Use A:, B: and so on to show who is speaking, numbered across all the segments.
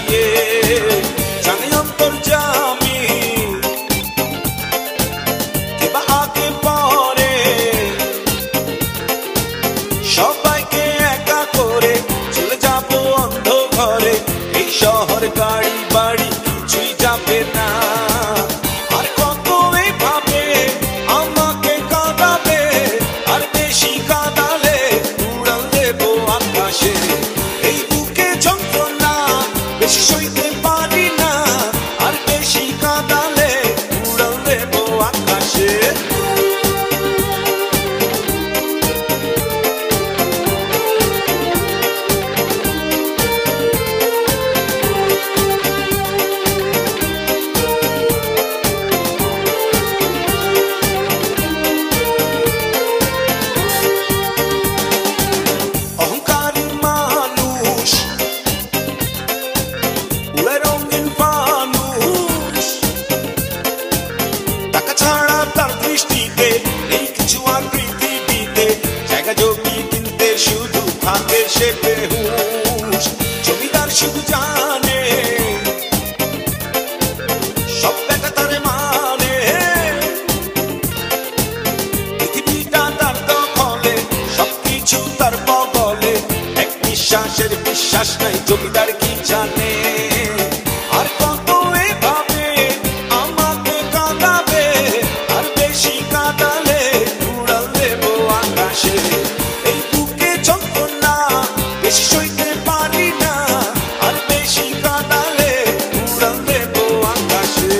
A: সাজিয়ে জানে অন্তর্যামী কিবা আগে পরে সবাইকে একা করে চলে যাব অন্ধ ঘরে এই শহর গাড়ি বাড়ি কিছুই যাবে না আর কত এভাবে আমাকে কাঁদাবে আর বেশি কাঁদালে উড়াল দেব আকাশে এই বুকে যন্ত্রণা বেশি সইতে পারি না আর বেশি কাঁদালে উড়াল দেব আকাশে শুধু থাকে সে বেহুশ জমিদার শুধু জানে সব দেখা তার মানে পৃথিবীটা তার দখলে সবকিছু তার বগলে এক নিঃশ্বাসের বিশ্বাস নাই জমিদার কি জানে আর কত এভাবে আমাকে কাঁদাবে আর বেশি কাঁদালে উড়াল দেব আকাশে বেশি সইতে পারি না আর বেশি কাঁদালে উড়াল দেব আকাশে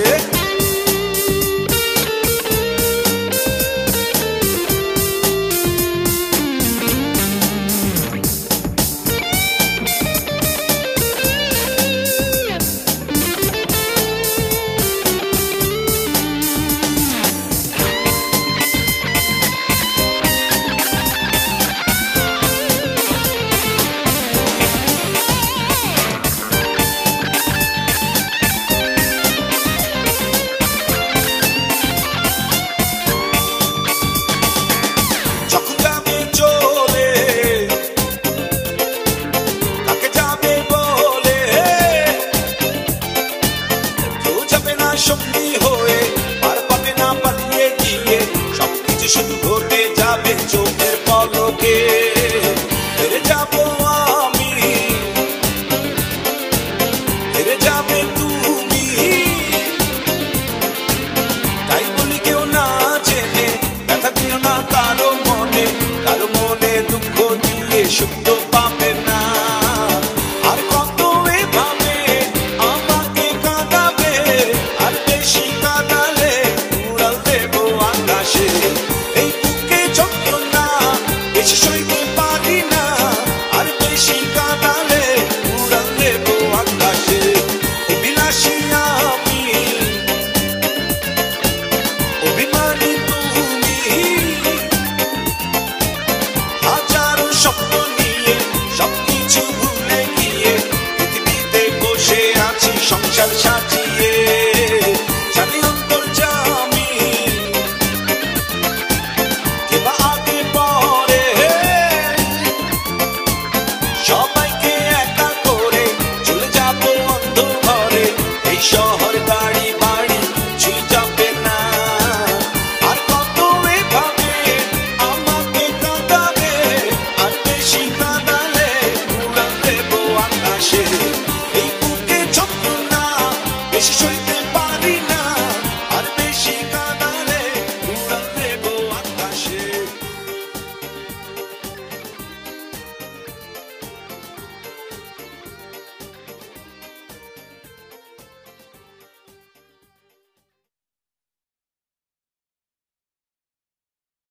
A: সঙ্গী হয়ে পার পাবে না পালিয়ে গিয়ে সবকিছু শুধু ঘটে যাবে চোখের পলকে হেরে যাব আমি হেরে যাবে তুমি তাই বলি কেউ না জেনে ব্যথা দিও না কারো মনে দুঃখ দিয়ে সুখ তো পাবে না আর কত এভাবে আমাকে কাঁদাবে আর বেশি কাঁদালে উড়াল দেব আকাশে এই বুকে যন্ত্রণা বেশি সইতে পারি না আর বেশি কাঁদালে উড়াল দেব আকাশে বিলাসী আমি অভিমানী তুমি হাজারো স্বপ্ন নিয়ে সবকিছু ভুলে গিয়ে পৃথিবীতে বসে আছি সংসার সাজিয়ে জানি অন্তর্যামী কিবা আগে পরে সবাইকে একা করে চলে যাব অন্ধ ঘরে এই শহর গাড়ি বাড়ি কিছুই যাবে না আর কত এভাবে আমাকে কাঁদাবে আর বেশি কাঁদালে উড়াল দেব আকাশে এই বুকে যন্ত্রণা বেশি